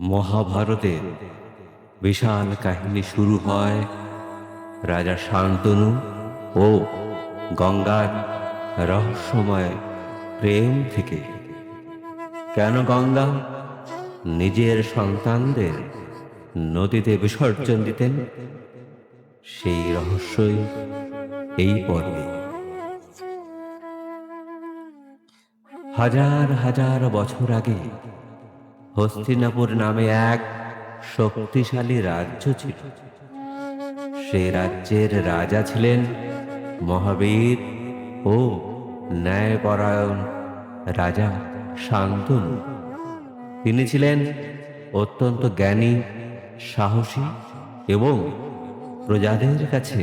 মহাভারতের বিশাল কাহিনী শুরু হয় রাজা শান্তনু ও গঙ্গার রহস্যময় প্রেম থেকে। কেন গঙ্গা নিজের সন্তানদের নদীতে বিসর্জন দিতেন, সেই রহস্যই এই পর্বে। হাজার হাজার বছর আগে হস্তিনাপুর নামে এক শক্তিশালী রাজ্য ছিল। সেই রাজ্যের রাজা ছিলেন মহাবীর ও ন্যায়পরায়ণ রাজা শান্তনু। তিনি ছিলেন অত্যন্ত জ্ঞানী, সাহসী এবং প্রজাদের কাছে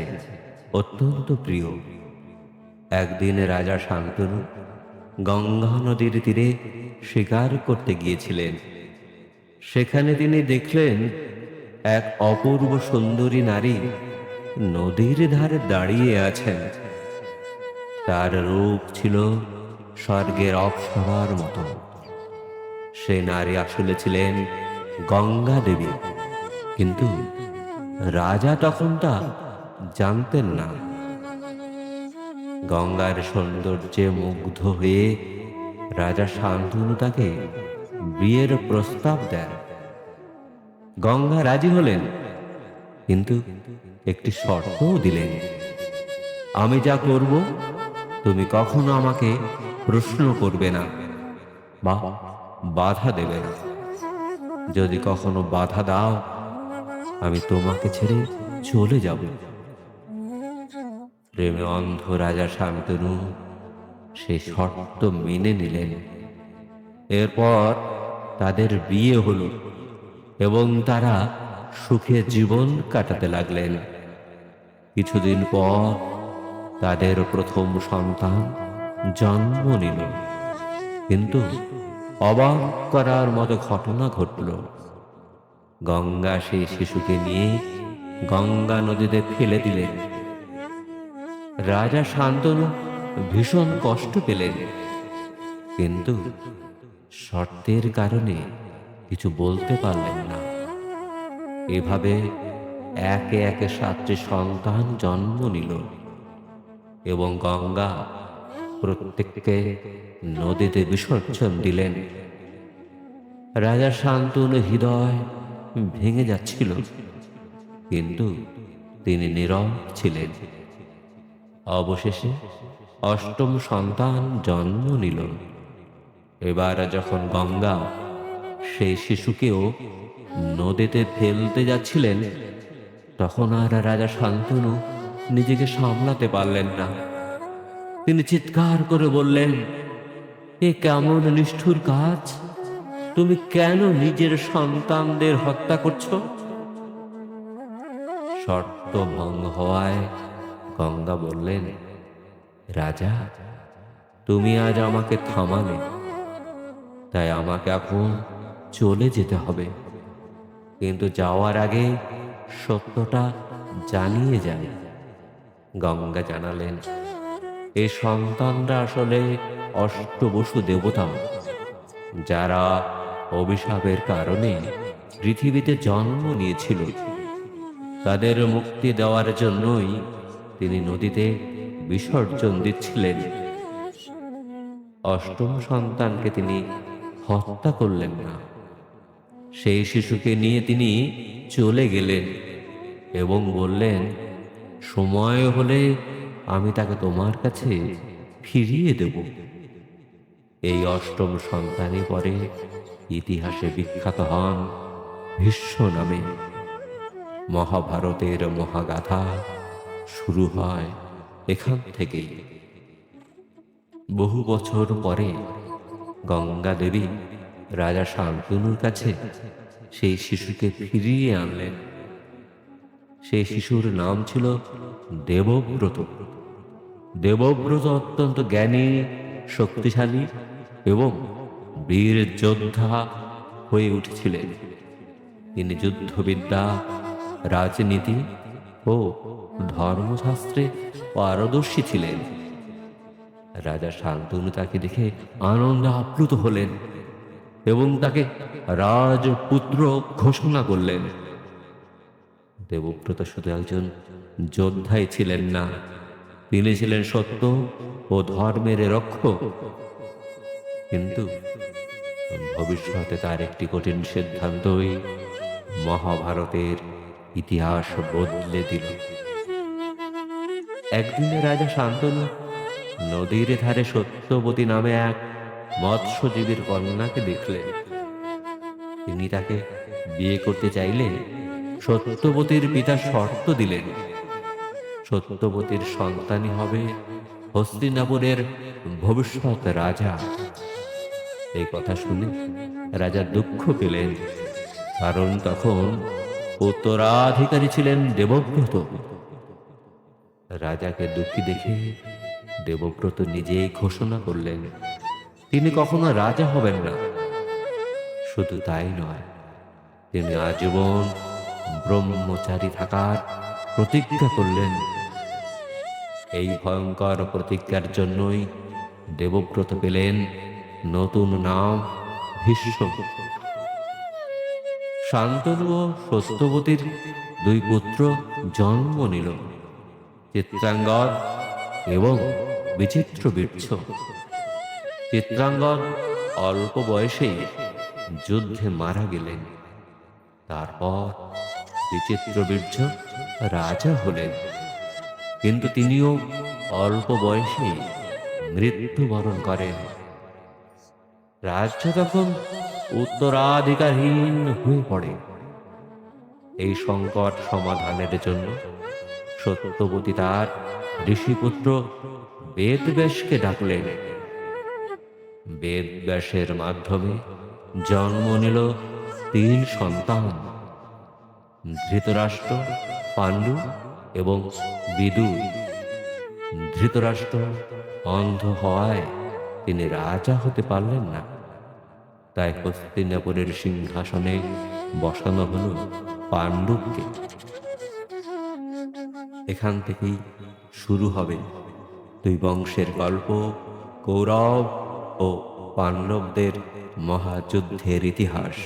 অত্যন্ত প্রিয়। একদিন রাজা শান্তনু গঙ্গা নদীর তীরে শিকার করতে গিয়েছিলেন। সেখানে তিনি দেখলেন এক অপূর্ব সুন্দরী নারী নদীর ধারে দাঁড়িয়ে আছেন। তার রূপ ছিল স্বর্গের অপ্সরার মতো। সে নারী আসলে ছিলেন গঙ্গা দেবী, কিন্তু রাজা তখন তা জানতেন না। গঙ্গার সৌন্দর্যে মুগ্ধ হয়ে রাজা শান্তনু তাকে বিয়ের প্রস্তাব দেন। গঙ্গা রাজি হলেন, কিন্তু একটি শর্তও দিলেন। আমি যা করব তুমি কখনো আমাকে প্রশ্ন করবে না বা বাধা দেবে না। যদি কখনো বাধা দাও, আমি তোমাকে ছেড়ে চলে যাব। প্রেমে অন্ধ রাজা শান্তনু সেই শর্ত মেনে নিলেন। এরপর তাদের বিয়ে হলো এবং তারা সুখে জীবন কাটাতে লাগলেন। কিছুদিন পর তাদের প্রথম সন্তান জন্ম নিল। কিন্তু অবাক করার মতো ঘটনা ঘটল। গঙ্গা সেই শিশুকে নিয়ে গঙ্গা নদীতে ফেলে দিলেন। রাজা শান্তনু ভীষণ কষ্ট পেলেন, কিন্তু শর্তের কারণে কিছু বলতে পারলেন না। এভাবে একে একে 7টি সন্তান জন্ম নিল এবং গঙ্গা প্রত্যেককে নদীতে বিসর্জন দিলেন। রাজা শান্তনু হৃদয় ভেঙে যাচ্ছিল, কিন্তু তিনি নীরব ছিলেন। অবশেষে 8ম সন্তান জন্ম নিল। এবার যখন গঙ্গা সেই শিশুকেও নদীতে ফেলতে যাচ্ছিলেন, তখন আর রাজা শান্তনু নিজেকে সামলাতে পারলেন না। তিনি চিৎকার করে বললেন, এ কেমন নিষ্ঠুর কাজ! তুমি কেন নিজের সন্তানদের হত্যা করছো? শর্ত ভঙ্গ হওয়ায় গঙ্গা বললেন, রাজা, তুমি আজ আমাকে থামালে, তাই আমাকে এখন চলে যেতে হবে। কিন্তু যাওয়ার আগে সত্যটা জানিয়ে যান। গঙ্গা জানালেন, এই সন্তানরা আসলে অষ্টবসু দেবতা, যারা অভিশাপের কারণে পৃথিবীতে জন্ম নিয়েছিল। তাদের মুক্তি দেওয়ার জন্যই তিনি নদীতে বিসর্জন দিচ্ছিলেন। 8ম সন্তানকে তিনি হত্যা করলেন না। সেই শিশুকে নিয়ে তিনি চলে গেলেন এবং বললেন, সময় হলে আমি তাকে তোমার কাছে ফিরিয়ে দেব। এই 8ম সন্তানই পরে ইতিহাসে বিখ্যাত হন ভীষ্ম নামে। মহাভারতের মহাগাথা শুরু হয় এখান থেকেই। বহু বছর পরে গঙ্গা দেবী রাজা শান্তনুর কাছে সেই শিশুকে ফিরিয়ে আনলেন। সেই শিশুর নাম ছিল দেবব্রত। দেবব্রত অত্যন্ত জ্ঞানী, শক্তিশালী এবং বীর যোদ্ধা হয়ে উঠেছিলেন। তিনি যুদ্ধবিদ্যা, রাজনীতি ও ধর্মশাস্ত্রে পারদর্শী ছিলেন। রাজা শান্তনু তাকে দেখে আনন্দে আপ্লুত হলেন এবং তাকে রাজপুত্র ঘোষণা করলেন। দেবব্রত শুধু একজন যোদ্ধাই ছিলেন না, তিনি ছিলেন সত্য ও ধর্মের রক্ষক। কিন্তু ভবিষ্যতে তার একটি কঠিন সিদ্ধান্তই মহাভারতের ইতিহাস বদলে দিল। একদিনে রাজা শান্তনু নদীর ধারে সত্যবতী নামে এক মৎস্যজীবীর কন্যাকে দেখলেন। তিনি তাকে বিয়ে করতে চাইলে সত্যবতীর পিতা শর্ত দিলেন, সত্যবতীর সন্তানই হবে হস্তিনাপুরের ভবিষ্যৎ রাজা। এই কথা শুনে রাজা দুঃখ পেলেন, কারণ তখন উত্তরাধিকারী ছিলেন দেবব্রত। রাজাকে দুঃখী দেখে দেবব্রত নিজেই ঘোষণা করলেন তিনি কখনো রাজা হবেন না। শুধু তাই নয়, তিনি আজীবন ব্রহ্মচারী থাকার প্রতিজ্ঞা করলেন। এই ভয়ঙ্কর প্রতিজ্ঞার জন্যই দেবব্রত পেলেন নতুন নাম ভীষ্ম। শান্তনু ও সত্যবতীর দুই পুত্র জন্ম নিল, চিত্রাঙ্গদ এবং বিচিত্রবীর্য। চিত্রাঙ্গদ অল্প বয়সেই যুদ্ধে মারা গেলেন। তারপর বিচিত্রবীর্য রাজা হলেন, কিন্তু তিনিও অল্প বয়সেই মৃত্যুবরণ করেন। রাজ্য তখন উত্তরাধিকারহীন হয়ে পড়ে। এই সংকট সমাধানের জন্য সত্যবতী তার ঋষিপুত্র বেদব্যাসকে ডাকলেন। বেদব্যাসের মাধ্যমে জন্ম নিল তিন সন্তান, ধৃতরাষ্ট্র, পাণ্ডু এবং বিদুর। ধৃতরাষ্ট্র অন্ধ হওয়ায় তিনি রাজা হতে পারলেন না, তাই হস্তিনাপুরের সিংহাসনে বসানো হল পাণ্ডুকে। এখান থেকেই শুরু হবে দুই বংশের গল্প, কৌরব ও পাণ্ডবদের মহাযুদ্ধের ইতিহাস।